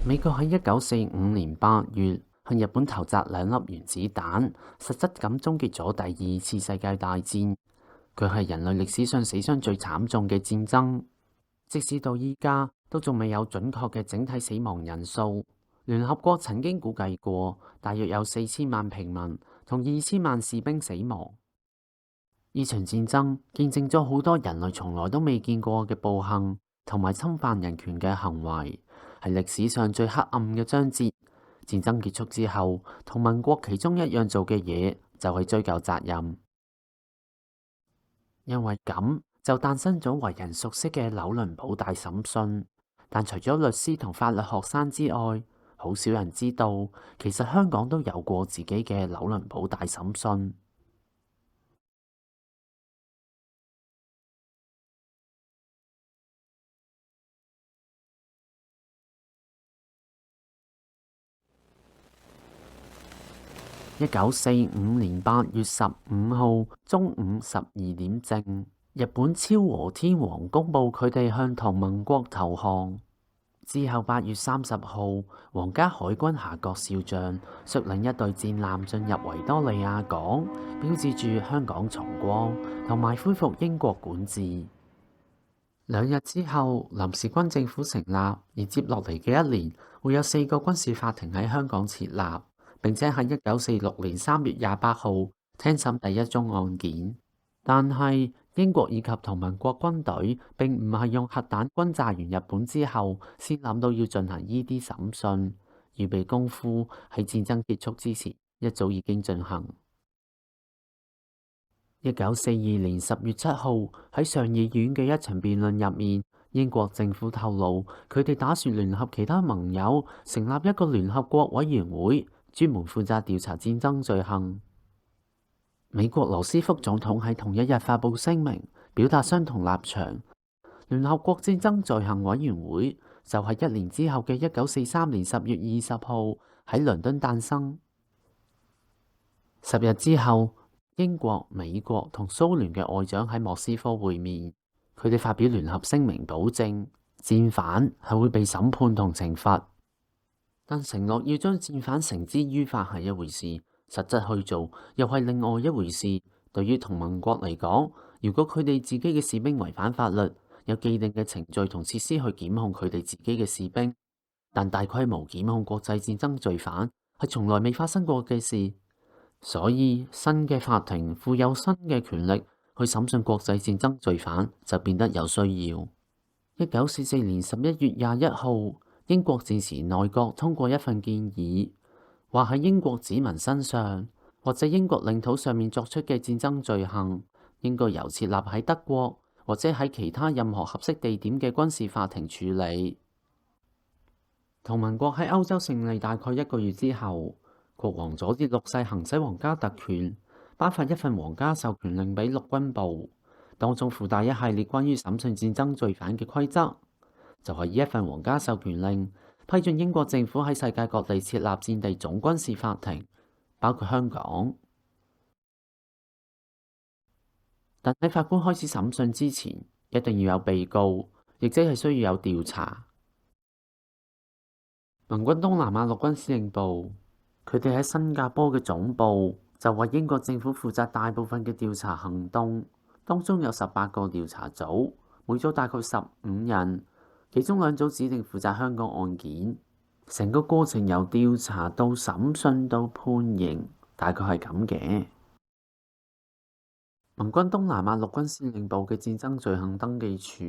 美國喺1945年8月向日本投擲2粒原子彈，實質咁終結咗第二次世界大戰。佢係人類歷史上死傷最慘重嘅戰爭，即使到依家都仲未有準確嘅整體死亡人數。聯合國曾經估計過，大約有4000萬平民同2000萬士兵死亡。呢場戰爭見證咗好多人類從來都未見過嘅暴行同埋侵犯人權嘅行為，係歷史上最黑暗嘅章節。戰爭結束之後，同盟國其中一樣做嘅嘢就係追究責任，因為咁就誕生咗為人熟悉嘅紐倫堡大審訊。但除咗律師同法律學生之外，好少人知道其實香港都有過自己嘅紐倫堡大審訊。1945年8月15號中午12點正，日本昭和天皇公布佢哋向同盟國投降。之後8月30號，皇家海軍夏慤少將率領一隊戰艦進入維多利亞港，標誌住香港重光同埋恢復英國管治。2日之後，臨時軍政府成立，而接落嚟嘅1年會有4個軍事法庭喺香港設立，並且喺1946年3月28號聽審第一宗案件。但係英國以及同盟國軍隊並唔係用核彈轟炸完日本之後先諗到要進行呢啲審訊，預備功夫喺戰爭結束之前一早已經進行。1942年10月7號喺上議院嘅一場辯論入面，英國政府透露佢哋打算聯合其他盟友成立一個聯合國委員會，專門負責調查戰爭罪行。美國羅斯福總統喺同一日發布聲明，表達相同立場。聯合國戰爭罪行委員會就係1年之後嘅1943年10月20號喺倫敦誕生。10日之後，英國、美國同蘇聯嘅外長喺莫斯科會面，佢哋發表聯合聲明，保證戰犯係會被審判同懲罰，但承諾要將戰犯繩之於法係一回事，實質去做又係另外一回事。對於同盟國嚟講，如果佢哋自己嘅士兵違反法律，有既定嘅程序同設施去檢控佢哋自己嘅士兵，但大規模檢控國際戰爭罪犯係從來未發生過嘅事。所以新嘅法庭負有新嘅權力去審訊國際戰爭罪犯就變得有需要。1944年11月21號，英國戰時內閣通過一份建議，話喺英國子民身上或者英國領土上面作出嘅戰爭罪行，應該由設立喺德國或者喺其他任何合適地點嘅軍事法庭處理。同盟國喺歐洲勝利大概1個月之後，國王佐治6世行使皇家特權，頒發一份皇家授權令俾陸軍部，當中附帶一系列關於審訊戰爭罪犯嘅規則。就係呢一份皇家授權令，批准英國政府喺世界各地設立戰地總軍事法庭，包括香港。但喺法官開始審訊之前，一定要有被告，亦即係需要有調查。盟軍東南亞陸軍司令部，佢哋喺新加坡嘅總部就為英國政府負責大部分嘅調查行動，當中有18個調查組，每組大概15人，其中2組指定負責香港案件。成個過程由調查到審訊到判刑，大概係咁嘅。盟軍東南亞陸軍司令部嘅戰爭罪行登記處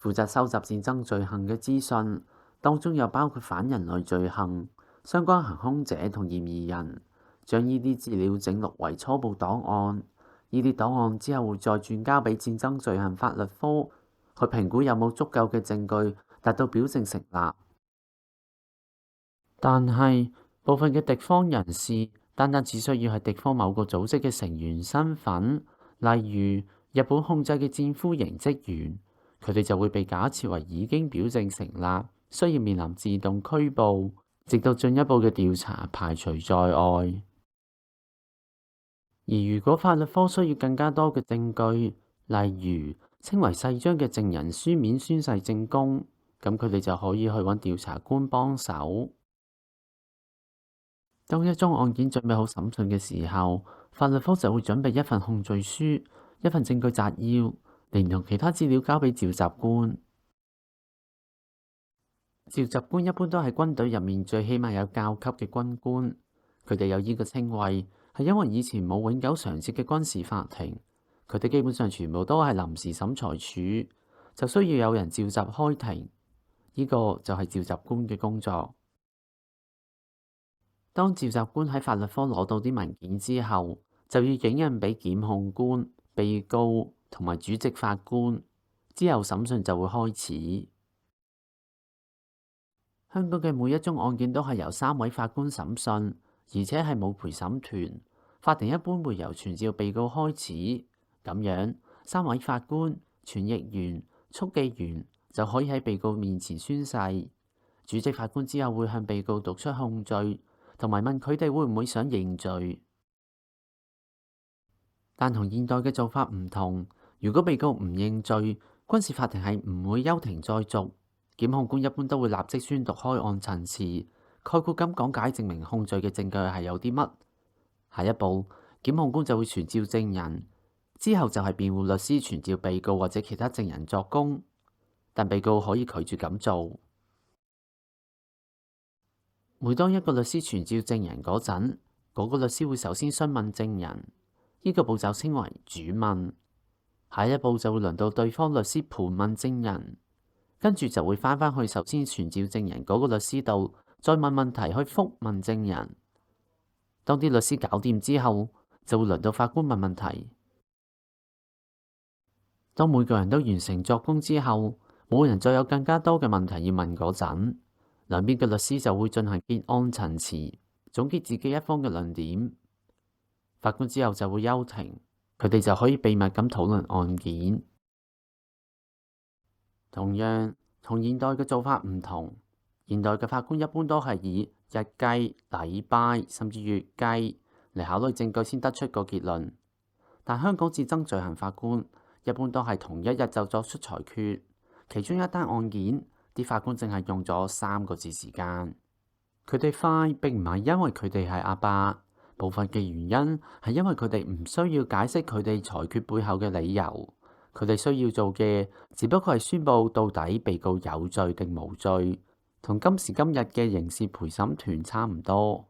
負責收集戰爭罪行嘅資訊，當中又包括反人類罪行、相關行兇者同嫌疑人，將呢啲資料整錄為初步檔案。呢啲檔案之後會再轉交俾戰爭罪行法律科去評估有冇足夠嘅證據達到表證成立。但係部分嘅敵方人士單單只需要係敵方某個組織嘅成員身份，例如日本控制嘅戰俘營職員，佢哋就會被假設為已經表證成立，需要面臨自動拘捕，直到進一步嘅調查排除在外。而如果法律科需要更加多嘅證據，例如稱為誓章嘅證人書面宣誓證供，咁佢哋就可以去揾調查官幫手。當一宗案件準備好審訊嘅時候，法律科就會準備一份控罪書、一份證據摘要，連同其他資料交俾召集官。召集官一般都係軍隊入面最起碼有教級嘅軍官，佢哋有呢個稱謂係因為以前冇永久常設嘅軍事法庭，佢哋基本上全部都係臨時審裁處，就需要有人召集開庭，呢個就係召集官嘅工作。當召集官喺法律科攞到啲文件之後，就要影印俾檢控官、被告同埋主席法官，之後審訊就會開始。香港嘅每一宗案件都係由3位法官審訊，而且係冇陪審團。法庭一般會由傳召被告開始，咁樣3位法官、傳譯員、速記員就可以喺被告面前宣誓。主席法官之後會向被告讀出控罪，同埋問佢哋會唔會想認罪。但同現代嘅做法唔同，如果被告唔認罪，軍事法庭係唔會休庭再續。檢控官一般都會立即宣讀開案陳詞，概括咁講解證明控罪嘅證據係有啲乜。下一步，檢控官就會傳召證人，之後就係辯護律師傳召被告或者其他證人作供，但被告可以拒絕咁做。每當一個律師傳召證人嗰陣，嗰個律師會首先詢問證人，呢個步驟稱為主問。下一步就會輪到對方律師盤問證人，跟住就會返去首先傳召證人嗰個律師度，再問問題去覆問證人。當啲律師搞掂之後，就會輪到法官問問題。當每個人都完成作供之後，冇人再有更加多嘅問題要問嗰陣，兩邊嘅律師就會進行結案陳詞，總結自己一方嘅論點。法官之後就會休庭，佢哋就可以秘密咁討論案件。同樣，同現代嘅做法唔同，現代嘅法官一般都係以日計、禮拜甚至月計嚟考慮證據先得出個結論。但香港戰爭罪行法官一般都係同一日就作出裁決，其中一單案件，啲法官淨係用咗3個字時間。佢哋快並唔係因為佢哋係阿伯，部分嘅原因係因為佢哋唔需要解釋佢哋裁決背後嘅理由，佢哋需要做嘅只不過係宣佈到底被告有罪定無罪，同今時今日嘅刑事陪審團差唔多。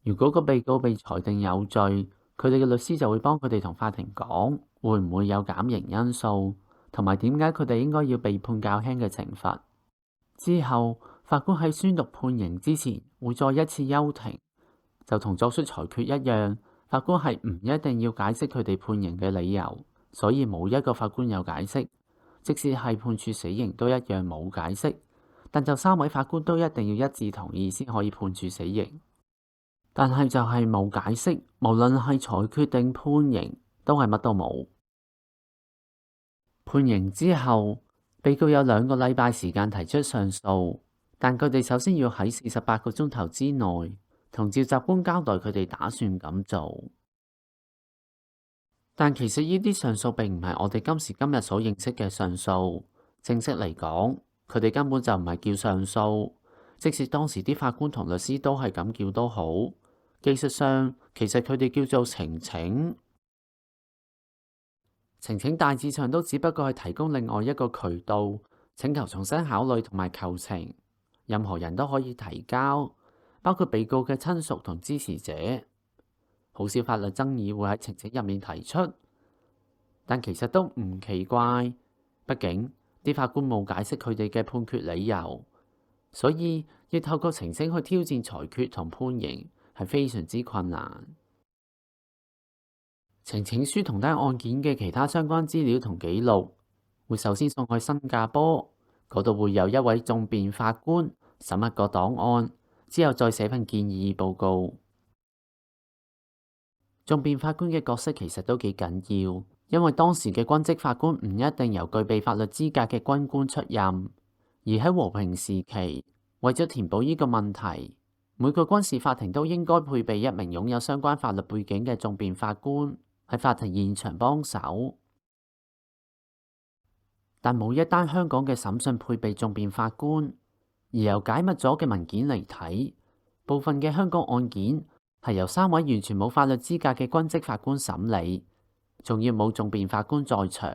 如果個被告被裁定有罪，佢哋嘅律師就會幫佢哋同法庭講會唔會有減刑因素，同埋點解佢哋應該要被判較輕嘅懲罰。之後，法官喺宣讀判刑之前會再一次休庭，就同作出裁決一樣，法官係唔一定要解釋佢哋判刑嘅理由，所以冇一個法官有解釋，即使係判處死刑都一樣冇解釋，但就3位法官都一定要一致同意先可以判處死刑。但係就係冇解釋，無論係裁決定判刑，都係乜都冇。判刑之後，被告有2個禮拜時間提出上訴，但佢哋首先要喺48個鐘頭之內同召集官交代佢哋打算咁做。但其實呢啲上訴並唔係我哋今時今日所認識嘅上訴。正式嚟講，佢哋根本就唔係叫上訴，即使當時啲法官同律師都係咁叫都好。技術上，其實佢哋叫做呈請。呈請大致上都只不過係提供另外一個渠道，請求重新考慮同埋求情。任何人都可以提交，包括被告嘅親屬同支持者。好少法律爭議會喺呈請入面提出，但其實都唔奇怪。畢竟啲法官冇解釋佢哋嘅判決理由，所以要透過呈請去挑戰裁決同判刑係非常之困難。呈請書同單案件嘅其他相關資料同記錄會首先送去新加坡，嗰度會有一位訟辯法官審核個檔案，之後再寫份建議報告。訟辯法官嘅角色其實都幾緊要，因為當時嘅軍職法官唔一定由具備法律資格嘅軍官出任，而喺和平時期，為咗填補呢個問題，每個軍事法庭都應該配備一名擁有相關法律背景嘅訟辯法官喺法庭現場幫手。但冇一單香港嘅審訊配備訟辯法官，而由解密咗嘅文件嚟睇，部分嘅香港案件係由3位完全冇法律資格嘅軍職法官審理，仲要冇訟辯法官在場。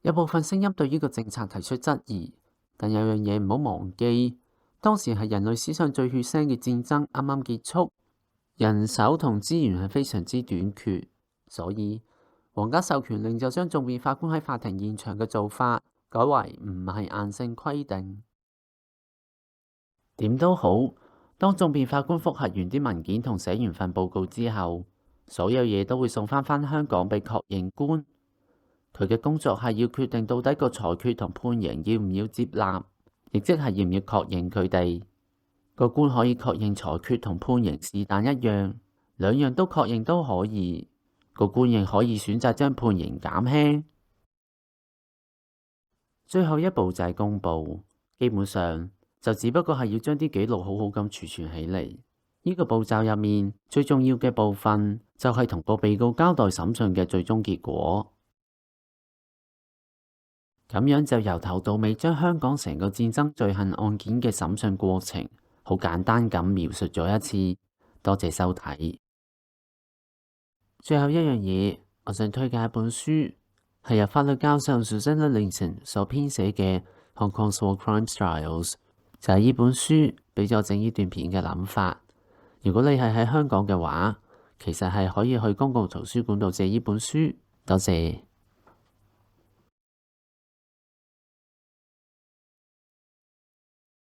有部分聲音對呢個政策提出質疑，但有樣嘢唔好忘記，當時係人類史上最血腥嘅戰爭啱啱結束，人手同資源係非常之短缺，所以皇家授權令就將訟辯法官喺法庭現場嘅做法改為唔係硬性規定。點都好，當訟辯法官複核完啲文件同寫完份報告之後，所有嘢都會送返香港俾確認官。佢嘅工作係要決定到底個裁決同判刑要唔要接納，亦即係要唔要確認佢哋。個官可以確認裁決同判刑是但一樣，兩樣都確認都可以。個官亦可以選擇將判刑減輕。最後一步就係公佈，基本上就只不過係要將啲記錄好好咁儲存起嚟。呢個步驟入面最重要嘅部分就係同個被告交代審訊嘅最終結果。咁樣就由頭到尾將香港成個戰爭罪行案件嘅審訊過程好簡單咁描述咗一次。多謝收睇。最後一樣嘢，我想推介一本書，係由法律教授 Susanna Linton 所編寫嘅《Hong Kong's War Crime Trials》，就係呢本書俾咗整呢段片嘅諗法。如果你係喺香港嘅話，其實係可以去公共圖書館度借呢本書。多謝。